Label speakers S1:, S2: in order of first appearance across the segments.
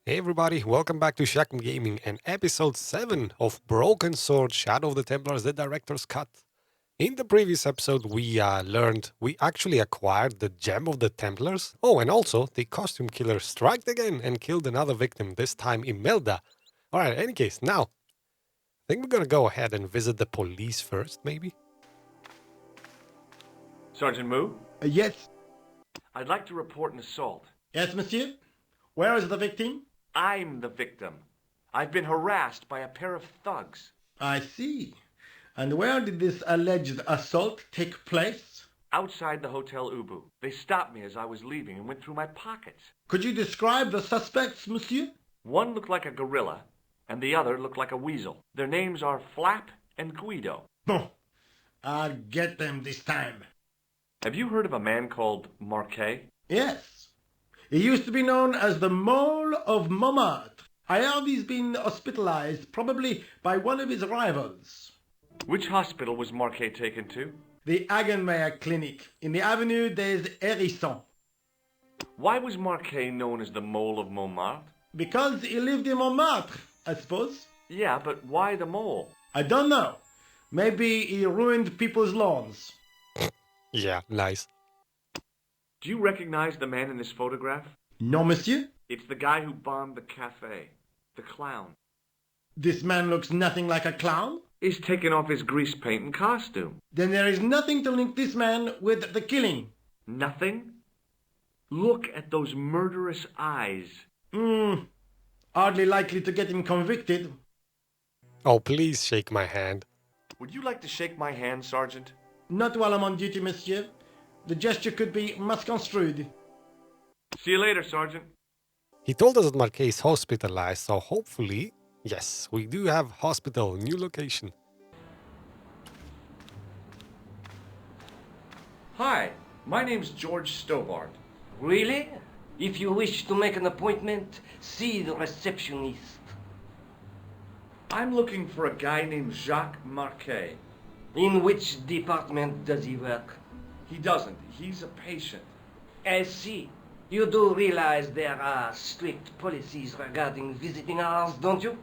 S1: Hey everybody, welcome back to ShakmGaming and episode 7 of Broken Sword Shadow of the Templars, the director's cut. In the previous episode, we learned we actually acquired the gem of the Templars. Oh, and also the costume killer striked again and killed another victim, this time Imelda. Alright, any case, now, I think we're gonna go ahead and visit the police first, maybe?
S2: Sergeant Moo,
S3: Yes.
S2: I'd like to report an assault.
S3: Yes, monsieur. Where is the victim?
S2: I'm the victim. I've been harassed by a pair of thugs.
S3: I see. And where did this alleged assault take place?
S2: Outside the Hotel Ubu. They stopped me as I was leaving and went through my pockets.
S3: Could you describe the suspects, monsieur?
S2: One looked like a gorilla, and the other looked like a weasel. Their names are Flap and Guido.
S3: Bon. I'll get them this time.
S2: Have you heard of a man called Marquet?
S3: Yes. He used to be known as the Mole of Montmartre. I heard he's been hospitalized, probably by one of his rivals.
S2: Which hospital was Marquet taken to?
S3: The Hagenmeyer Clinic in the Avenue des Hérissons.
S2: Why was Marquet known as the Mole of Montmartre?
S3: Because he lived in Montmartre, I suppose.
S2: Yeah, but why the mole?
S3: I don't know. Maybe he ruined people's lawns.
S1: Yeah, nice.
S2: Do you recognize the man in this photograph?
S3: No, monsieur.
S2: It's the guy who bombed the cafe. The clown.
S3: This man looks nothing like a clown.
S2: He's taken off his grease paint and costume.
S3: Then there is nothing to link this man with the killing.
S2: Nothing? Look at those murderous eyes.
S3: Hardly likely to get him convicted.
S1: Oh, please shake my hand.
S2: Would you like to shake my hand, Sergeant?
S3: Not while I'm on duty, monsieur. The gesture could be misconstrued.
S2: See you later, Sergeant.
S1: He told us that Marquet is hospitalized, so hopefully, yes, we do have hospital, new location.
S2: Hi, my name's George Stobbart.
S4: Really? If you wish to make an appointment, see the receptionist.
S2: I'm looking for a guy named Jacques Marquet.
S4: In which department does he work?
S2: He doesn't. He's a patient.
S4: I see. You do realize there are strict policies regarding visiting hours, don't you?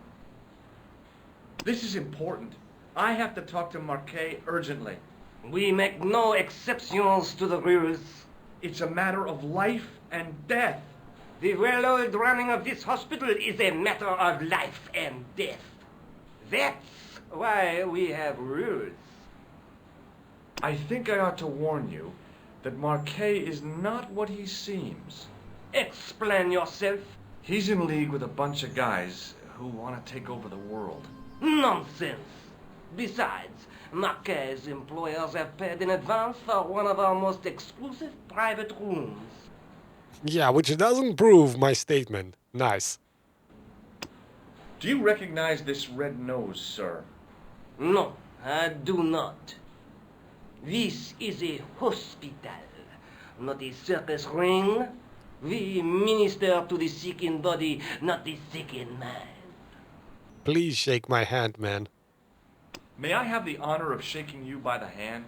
S2: This is important. I have to talk to Marquet urgently.
S4: We make no exceptions to the rules.
S2: It's a matter of life and death.
S4: The well-oiled running of this hospital is a matter of life and death. That's why we have rules.
S2: I think I ought to warn you that Marquet is not what he seems.
S4: Explain yourself.
S2: He's in league with a bunch of guys who want to take over the world.
S4: Nonsense. Besides, Marquet's employers have paid in advance for one of our most exclusive private rooms.
S1: Yeah, which doesn't prove my statement. Nice.
S2: Do you recognize this red nose, sir?
S4: No, I do not. This is a hospital, not a circus ring. We minister to the sick in body, not the sick in mind.
S1: Please shake my hand, man.
S2: May I have the honor of shaking you by the hand?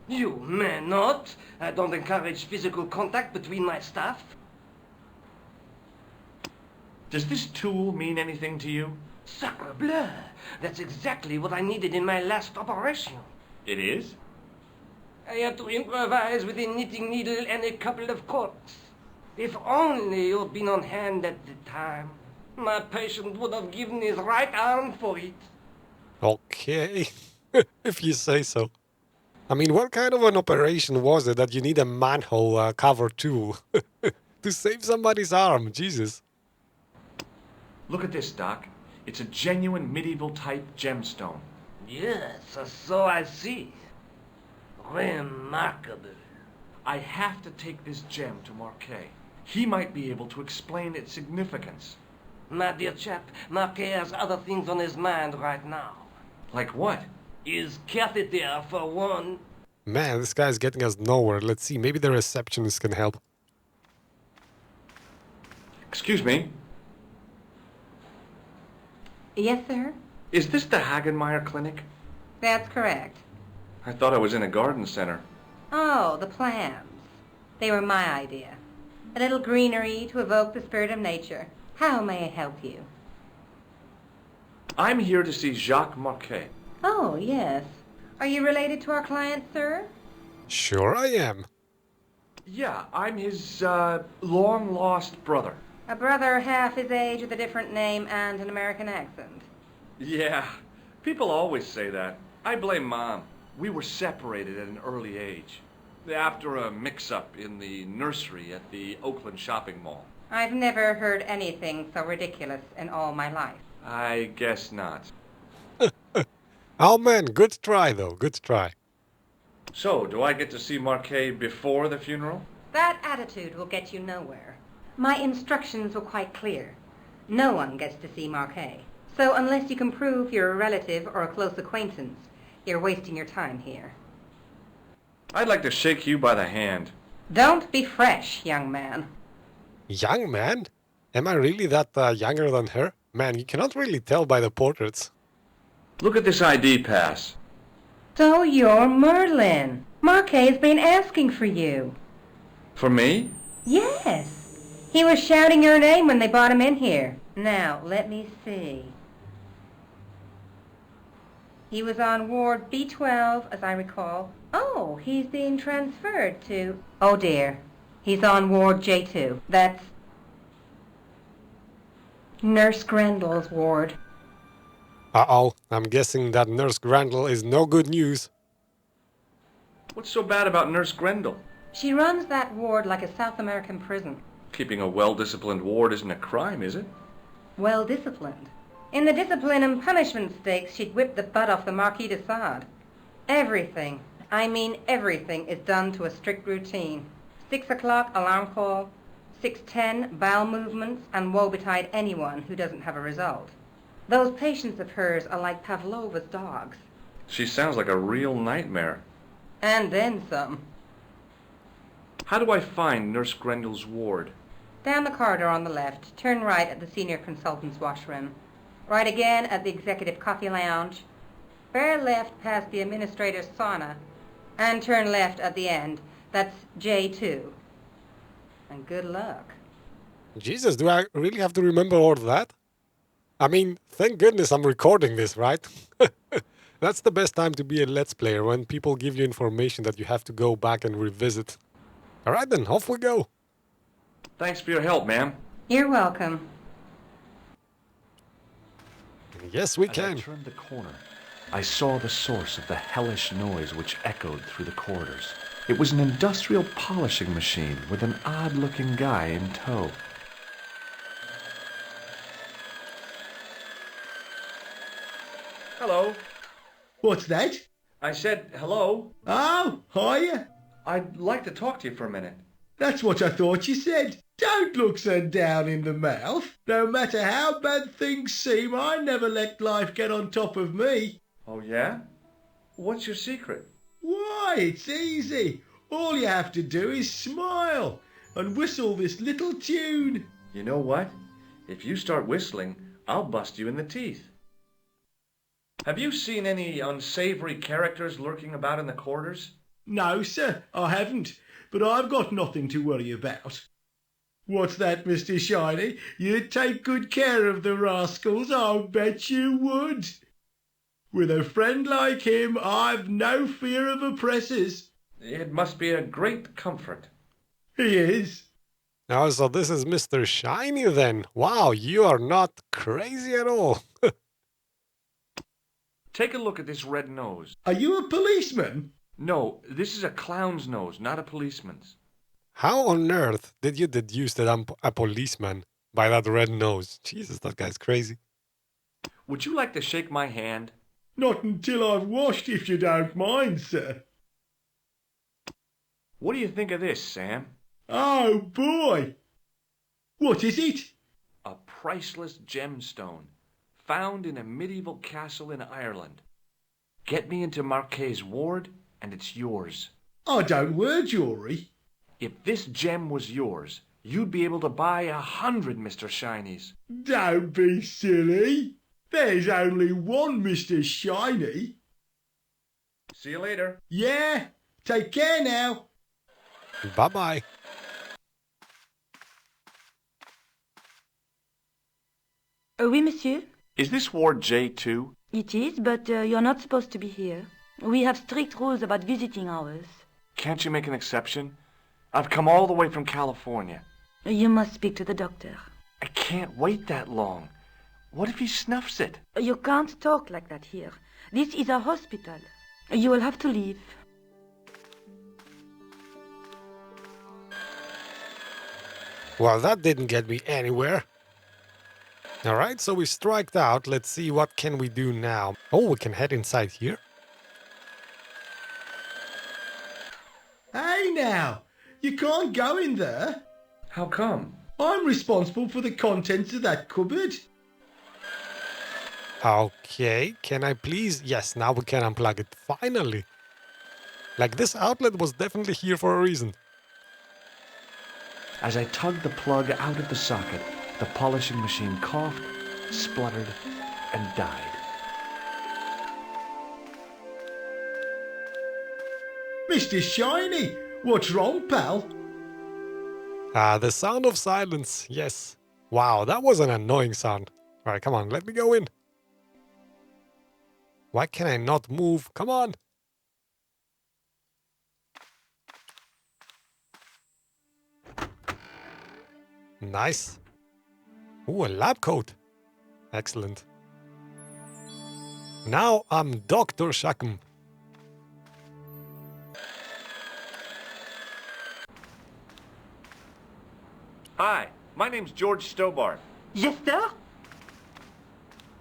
S4: You may not. I don't encourage physical contact between my staff.
S2: Does this tool mean anything to you?
S4: Sacre bleu! That's exactly what I needed in my last operation.
S2: It is?
S4: I had to improvise with a knitting needle and a couple of corks. If only you'd been on hand at the time. My patient would have given his right arm for it.
S1: Okay, if you say so. I mean, what kind of an operation was it that you need a manhole cover tool to save somebody's arm? Jesus.
S2: Look at this, Doc. It's a genuine medieval type gemstone.
S4: Yes, so I see. Remarkable.
S2: I have to take this gem to Marquet. He might be able to explain its significance.
S4: My dear chap, Marquet has other things on his mind right now.
S2: Like what?
S4: His catheter, for one.
S1: Man, this guy's getting us nowhere. Let's see, maybe the receptionist can help.
S2: Excuse me.
S5: Yes, sir.
S2: Is this the Hagenmeyer Clinic?
S5: That's correct.
S2: I thought I was in a garden center.
S5: Oh, the plants. They were my idea. A little greenery to evoke the spirit of nature. How may I help you?
S2: I'm here to see Jacques Marquet.
S5: Oh, yes. Are you related to our client, sir?
S1: Sure I am.
S2: Yeah, I'm his, long-lost brother.
S5: A brother half his age with a different name and an American accent.
S2: Yeah, people always say that. I blame Mom. We were separated at an early age. After a mix-up in the nursery at the Oakland shopping mall.
S5: I've never heard anything so ridiculous in all my life.
S2: I guess not.
S1: Oh man, good try though, good try.
S2: So, do I get to see Marquet before the funeral?
S5: That attitude will get you nowhere. My instructions were quite clear. No one gets to see Marquet. So unless you can prove you're a relative or a close acquaintance, you're wasting your time here.
S2: I'd like to shake you by the hand.
S5: Don't be fresh, young man.
S1: Young man? Am I really that younger than her? Man, you cannot really tell by the portraits.
S2: Look at this ID pass.
S5: So you're Merlin. Marquet's been asking for you.
S2: For me?
S5: Yes. He was shouting your name when they brought him in here. Now, let me see. He was on Ward B12, as I recall. Oh, he's being transferred to... Oh, dear. He's on Ward J2. That's Nurse Grendel's ward.
S1: Uh-oh, I'm guessing that Nurse Grendel is no good news.
S2: What's so bad about Nurse Grendel?
S5: She runs that ward like a South American prison.
S2: Keeping a well-disciplined ward isn't a crime, is it?
S5: Well disciplined. In the discipline and punishment stakes, she'd whip the butt off the Marquis de Sade. Everything, I mean everything, is done to a strict routine. 6 o'clock alarm call, 6:10 bowel movements, and woe betide anyone who doesn't have a result. Those patients of hers are like Pavlova's dogs.
S2: She sounds like a real nightmare.
S5: And then some.
S2: How do I find Nurse Grendel's ward?
S5: Down the corridor on the left, turn right at the senior consultant's washroom. Right again at the executive coffee lounge. Bear left past the administrator's sauna. And turn left at the end. That's J2. And good luck.
S1: Jesus, do I really have to remember all that? I mean, thank goodness I'm recording this, right? That's the best time to be a Let's Player, when people give you information that you have to go back and revisit. Alright then, off we go.
S2: Thanks for your help, ma'am.
S5: You're welcome.
S1: Yes, we
S2: As
S1: can.
S2: I turned the corner, I saw the source of the hellish noise which echoed through the corridors. It was an industrial polishing machine with an odd-looking guy in tow. Hello.
S3: What's that?
S2: I said hello.
S3: Oh, hiya.
S2: I'd like to talk to you for a minute.
S3: That's what I thought you said. Don't look so down in the mouth. No matter how bad things seem, I never let life get on top of me.
S2: Oh, yeah? What's your secret?
S3: Why, it's easy. All you have to do is smile and whistle this little tune.
S2: You know what? If you start whistling, I'll bust you in the teeth. Have you seen any unsavory characters lurking about in the corridors?
S3: No, sir, I haven't, but I've got nothing to worry about. What's that, Mr. Shiny? You'd take good care of the rascals, I'll bet you would. With a friend like him, I've no fear of oppressors.
S2: It must be a great comfort.
S3: He is.
S1: Oh, so this is Mr. Shiny then. Wow, you are not crazy at all.
S2: Take a look at this red nose.
S3: Are you a policeman?
S2: No, this is a clown's nose, not a policeman's.
S1: How on earth did you deduce that I'm a policeman by that red nose? Jesus, that guy's crazy.
S2: Would you like to shake my hand?
S3: Not until I've washed, if you don't mind, sir.
S2: What do you think of this, Sam?
S3: Oh, boy. What is it?
S2: A priceless gemstone, found in a medieval castle in Ireland. Get me into Marquet's ward, and it's yours.
S3: I don't wear jewellery.
S2: If this gem was yours, you'd be able to buy 100 Mr. Shinies.
S3: Don't be silly. There's only one Mr. Shiny.
S2: See you later.
S3: Yeah, take care now.
S1: Bye-bye.
S6: Oui, monsieur.
S2: Is this Ward J2?
S6: It is, but you're not supposed to be here. We have strict rules about visiting hours.
S2: Can't you make an exception? I've come all the way from California.
S6: You must speak to the doctor.
S2: I can't wait that long. What if he snuffs it?
S6: You can't talk like that here. This is a hospital. You will have to leave.
S1: Well, that didn't get me anywhere. Alright, so we striked out. Let's see what can we do now. Oh, we can head inside here.
S3: Hey now, you can't go in there.
S2: How come?
S3: I'm responsible for the contents of that cupboard.
S1: Okay, can I please? Yes, now we can unplug it. Finally. Like, this outlet was definitely here for a reason.
S2: As I tugged the plug out of the socket, the polishing machine coughed, spluttered, and died.
S3: Mr. Shiny, what's wrong, pal?
S1: Ah, the sound of silence. Yes. Wow, that was an annoying sound. Alright, come on, let me go in. Why can I not move? Come on. Nice. Ooh, a lab coat. Excellent. Now I'm Dr. Shakm.
S2: Hi, my name's George Stobbart.
S7: Yes, sir?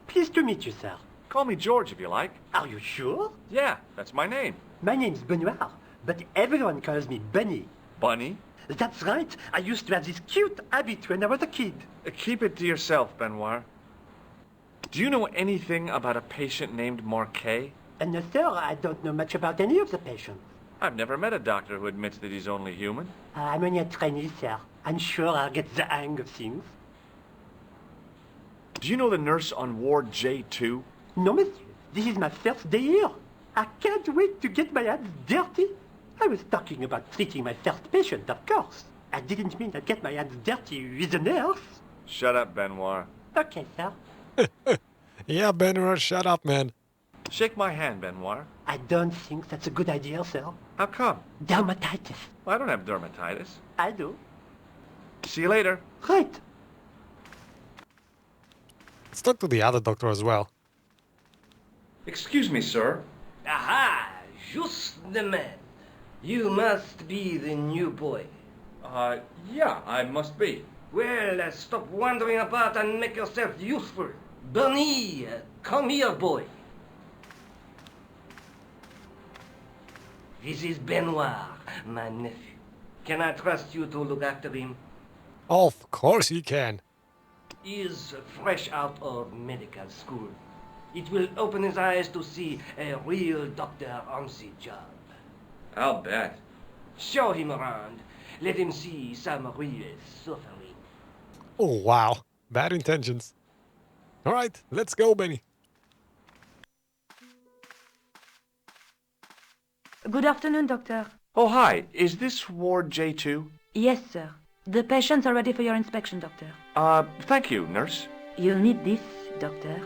S7: Pleased to meet you, sir.
S2: Call me George if you like.
S7: Are you sure?
S2: Yeah, that's my name.
S7: My name's Benoit, but everyone calls me Bunny.
S2: Bunny?
S7: That's right. I used to have this cute habit when I was a kid.
S2: Keep it to yourself, Benoit. Do you know anything about a patient named Marquet?
S7: And no, sir, I don't know much about any of the patients.
S2: I've never met a doctor who admits that he's only human.
S7: I'm only a trainee, sir. I'm sure I'll get the hang of things.
S2: Do you know the nurse on Ward J2?
S7: No, monsieur. This is my first day here. I can't wait to get my hands dirty. I was talking about treating my first patient, of course. I didn't mean I'd get my hands dirty with a nurse.
S2: Shut up, Benoit.
S7: Okay, sir.
S1: Yeah, Benoit, shut up, man.
S2: Shake my hand, Benoit.
S7: I don't think that's a good idea, sir.
S2: How come?
S7: Dermatitis.
S2: Well, I don't have dermatitis.
S7: I do.
S2: See you later.
S7: Right.
S1: Let's talk to the other doctor as well.
S2: Excuse me, sir.
S4: Aha! Just the man. You must be the new boy.
S2: Yeah, I must be.
S4: Well, stop wandering about and make yourself useful. Bunny, come here, boy. This is Benoit, my nephew. Can I trust you to look after him?
S1: Of course you can.
S4: He is fresh out of medical school. It will open his eyes to see a real doctor on the job.
S2: I'll bet.
S4: Show him around. Let him see some real suffering.
S1: Oh, wow. Bad intentions. Alright, let's go, Benny.
S6: Good afternoon, doctor.
S2: Oh, hi. Is this Ward J2?
S6: Yes, sir. The patients are ready for your inspection, doctor.
S2: Thank you, nurse.
S6: You'll need this, doctor.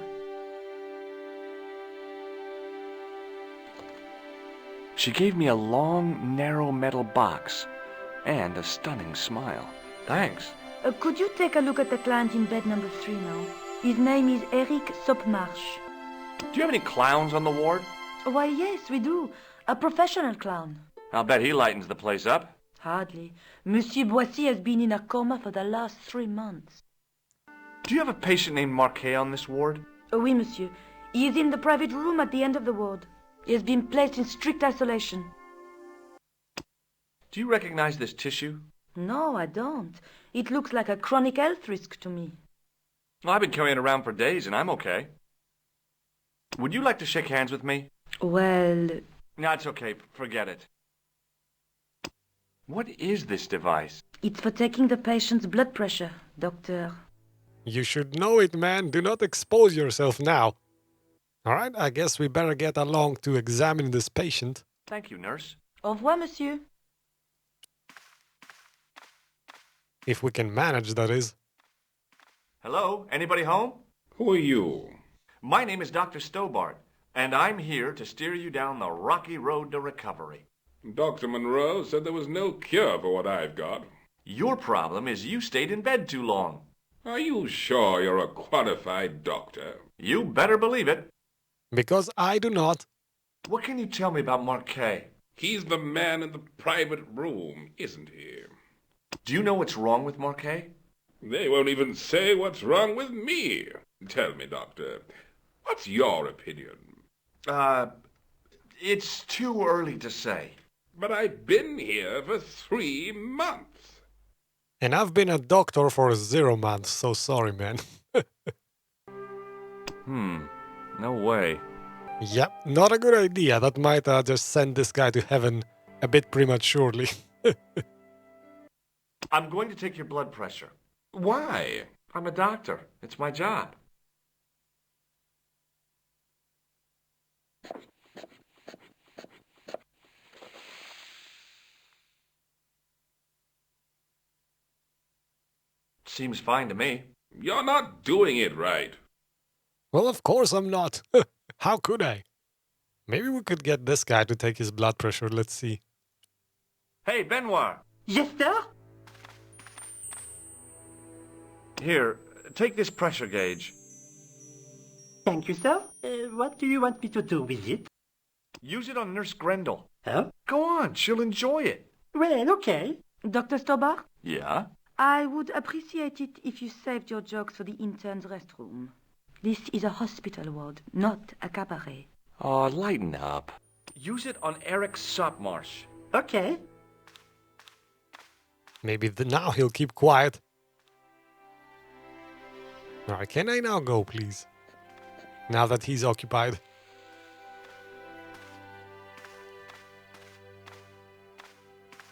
S2: She gave me a long, narrow metal box and a stunning smile. Thanks.
S6: Could you take a look at the client in bed number 3 now? His name is Eric Sopmarsh.
S2: Do you have any clowns on the ward?
S6: Why, yes, we do. A professional clown.
S2: I'll bet he lightens the place up.
S6: Hardly. Monsieur Boissy has been in a coma for the last 3 months.
S2: Do you have a patient named Marquet on this ward?
S6: Oui, monsieur. He is in the private room at the end of the ward. He has been placed in strict isolation.
S2: Do you recognize this tissue?
S6: No, I don't. It looks like a chronic health risk to me.
S2: Well, I've been carrying it around for days and I'm okay. Would you like to shake hands with me?
S6: Well,
S2: No, it's okay. Forget it. What is this device?
S6: it's for taking the patient's blood pressure, doctor.
S1: You should know it, man. Do not expose yourself now. Alright, I guess we better get along to examine this patient.
S2: Thank you, nurse.
S6: Au revoir, monsieur.
S1: If we can manage, that is.
S2: Hello? Anybody home?
S8: Who are you?
S2: My name is Dr. Stobbart, and I'm here to steer you down the rocky road to recovery.
S8: Dr. Monroe said there was no cure for what I've got.
S2: Your problem is you stayed in bed too long.
S8: Are you sure you're a qualified doctor?
S2: You better believe it.
S1: Because I do not.
S2: What can you tell me about Marquet?
S8: He's the man in the private room, isn't he?
S2: Do you know what's wrong with Marquet?
S8: They won't even say what's wrong with me. Tell me, Doctor, what's your opinion?
S2: It's too early to say.
S8: But I've been here for 3 months.
S1: And I've been a doctor for 0 months, so sorry, man.
S2: No way.
S1: Yep, not a good idea. That might just send this guy to heaven a bit prematurely.
S2: I'm going to take your blood pressure.
S8: Why?
S2: I'm a doctor. It's my job. Seems fine to me.
S8: You're not doing it right.
S1: Well, of course I'm not. How could I? Maybe we could get this guy to take his blood pressure. Let's see.
S2: Hey, Benoit.
S7: Yes, sir?
S2: Here, take this pressure gauge.
S7: Thank you, sir. What do you want me to do with it?
S2: Use it on Nurse Grendel.
S7: Huh?
S2: Go on, she'll enjoy it.
S7: Well, okay.
S6: Dr. Stobbart,
S2: Yeah?
S6: I would appreciate it if you saved your jokes for the intern's restroom. This is a hospital ward, not a cabaret.
S2: Oh, lighten up. Use it on Eric Sopmarsh.
S7: Okay.
S1: Maybe now he'll keep quiet. Alright, can I now go, please? Now that he's occupied.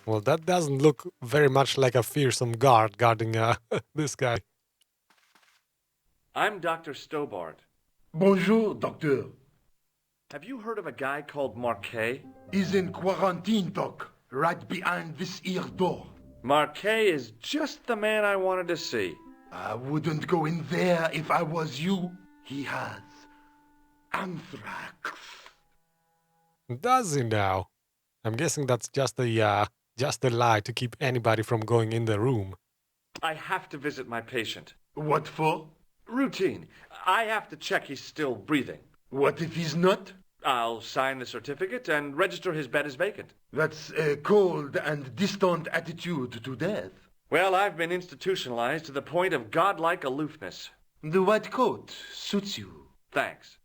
S1: Well, that doesn't look very much like a fearsome guard guarding this guy.
S2: I'm Dr. Stobbart.
S3: Bonjour, doctor.
S2: Have you heard of a guy called Marquet?
S3: He's in quarantine, doc, right behind this here door.
S2: Marquet is just the man I wanted to see.
S3: I wouldn't go in there if I was you. He has anthrax.
S1: Does he now? I'm guessing that's just a lie to keep anybody from going in the room.
S2: I have to visit my patient.
S3: What for?
S2: Routine. I have to check he's still breathing.
S3: What if he's not?
S2: I'll sign the certificate and register his bed as vacant.
S3: That's a cold and distant attitude to death.
S2: Well, I've been institutionalized to the point of godlike aloofness.
S3: The white coat suits you.
S2: Thanks.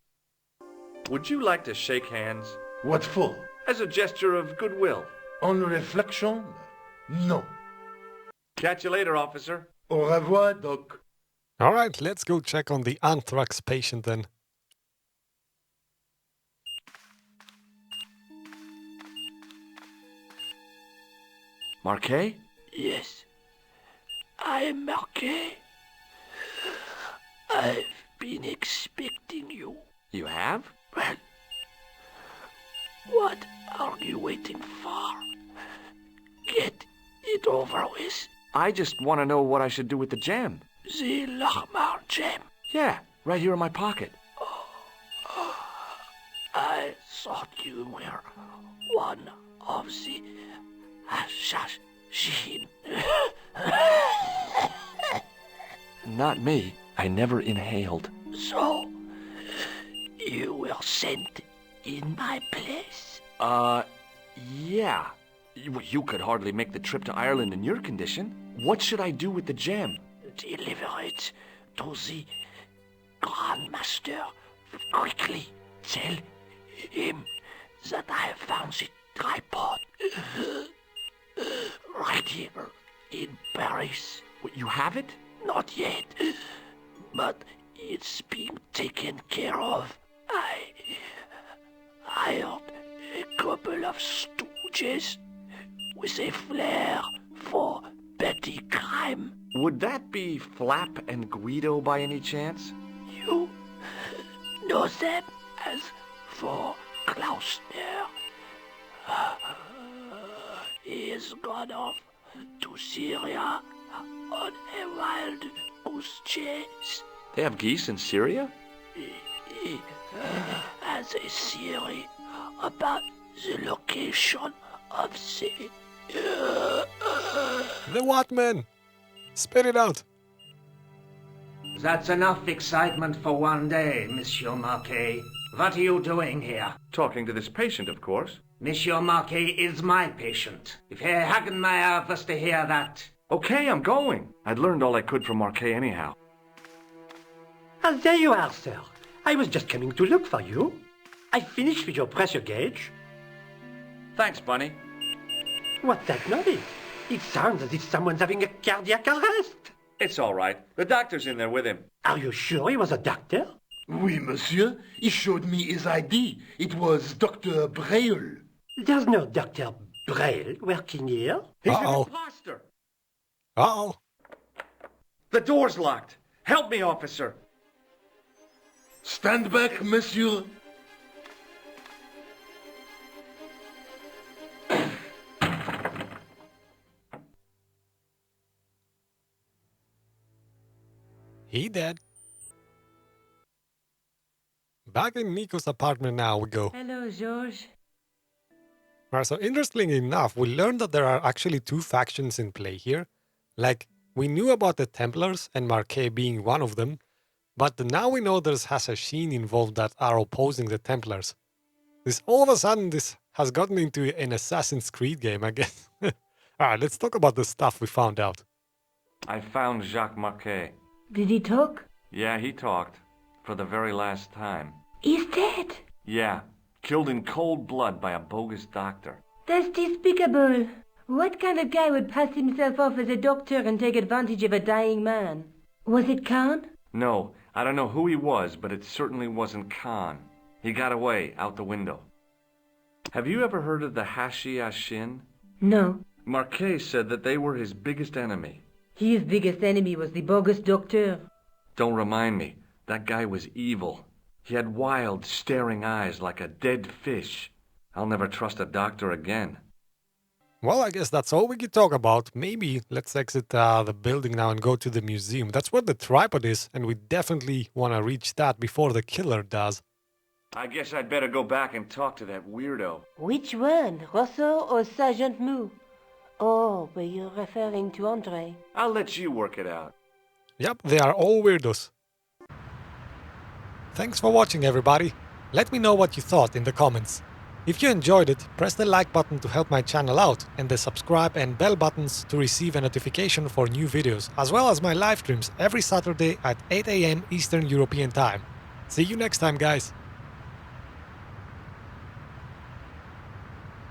S2: Would you like to shake hands?
S3: What for?
S2: As a gesture of goodwill.
S3: On reflection? No.
S2: Catch you later, officer.
S3: Au revoir, doc.
S1: Alright, let's go check on the anthrax patient then.
S2: Marquet?
S4: Yes, I am Marquet. I've been expecting you.
S2: You have?
S4: Well, what are you waiting for? Get it over with.
S2: I just want to know what I should do with the gem.
S4: The Lahmar gem.
S2: Yeah, right here in my pocket.
S4: I thought you were one of the assassin.
S2: Not me. I never inhaled.
S4: So, you were sent in my place.
S2: Yeah. You could hardly make the trip to Ireland in your condition. What should I do with the gem?
S4: Deliver it to the Grand Master quickly. Tell him that I have found the tripod right here in Paris.
S2: What, you have it?
S4: Not yet, but it's being taken care of. I hired a couple of stooges with a flair for petty crime.
S2: Would that be Flap and Guido by any chance?
S4: You know them as for Klausner. He has gone off to Syria on a wild goose chase.
S2: They have geese in Syria?
S7: He has a theory about the location of
S1: The what, man? Spit it out.
S9: That's enough excitement for one day, Monsieur Marquet. What are you doing here?
S2: Talking to this patient, of course.
S9: Monsieur Marquet is my patient. If Herr Hagenmeier was to hear that...
S2: Okay, I'm going. I'd learned all I could from Marquet anyhow.
S7: Ah, there you are, sir. I was just coming to look for you. I finished with your pressure gauge.
S2: Thanks, Bunny.
S7: What's that noise? It sounds as if someone's having a cardiac arrest.
S2: It's all right. The doctor's in there with him.
S7: Are you sure he was a doctor?
S10: Oui, monsieur. He showed me his ID. It was Dr. Braille.
S7: There's no Dr. Braille working here.
S2: He's an
S1: Uh-oh.
S2: imposter.
S1: Uh-oh.
S2: The door's locked. Help me, officer.
S10: Stand back, monsieur.
S1: He dead. Back in Nico's apartment now we go.
S6: Hello, George.
S1: Alright, so interestingly enough, we learned that there are actually two factions in play here. Like, we knew about the Templars and Marquet being one of them, but now we know there's assassins involved that are opposing the Templars. All of a sudden, this has gotten into an Assassin's Creed game, I guess. Alright, let's talk about the stuff we found out.
S2: I found Jacques Marquet.
S6: Did he talk?
S2: Yeah, he talked. For the very last time.
S6: He's dead.
S2: Yeah, killed in cold blood by a bogus doctor.
S6: That's despicable. What kind of guy would pass himself off as a doctor and take advantage of a dying man? Was it Khan?
S2: No, I don't know who he was, but it certainly wasn't Khan. He got away, out the window. Have you ever heard of the Hashi-Ashin?
S6: No.
S2: Marquet said that they were his biggest enemy.
S6: His biggest enemy was the bogus doctor.
S2: Don't remind me. That guy was evil. He had wild, staring eyes like a dead fish. I'll never trust a doctor again.
S1: Well, I guess that's all we could talk about. Maybe let's exit the building now and go to the museum. That's where the tripod is, and we definitely want to reach that before the killer does.
S2: I guess I'd better go back and talk to that weirdo.
S6: Which one? Rousseau or Sergeant Mou? Oh, but you're referring to Andre.
S2: I'll let you work it out.
S1: Yep, they are all weirdos. Thanks for watching, everybody. Let me know what you thought in the comments. If you enjoyed it, press the like button to help my channel out and the subscribe and bell buttons to receive a notification for new videos, as well as my live streams every Saturday at 8 AM Eastern European Time. See you next time, guys.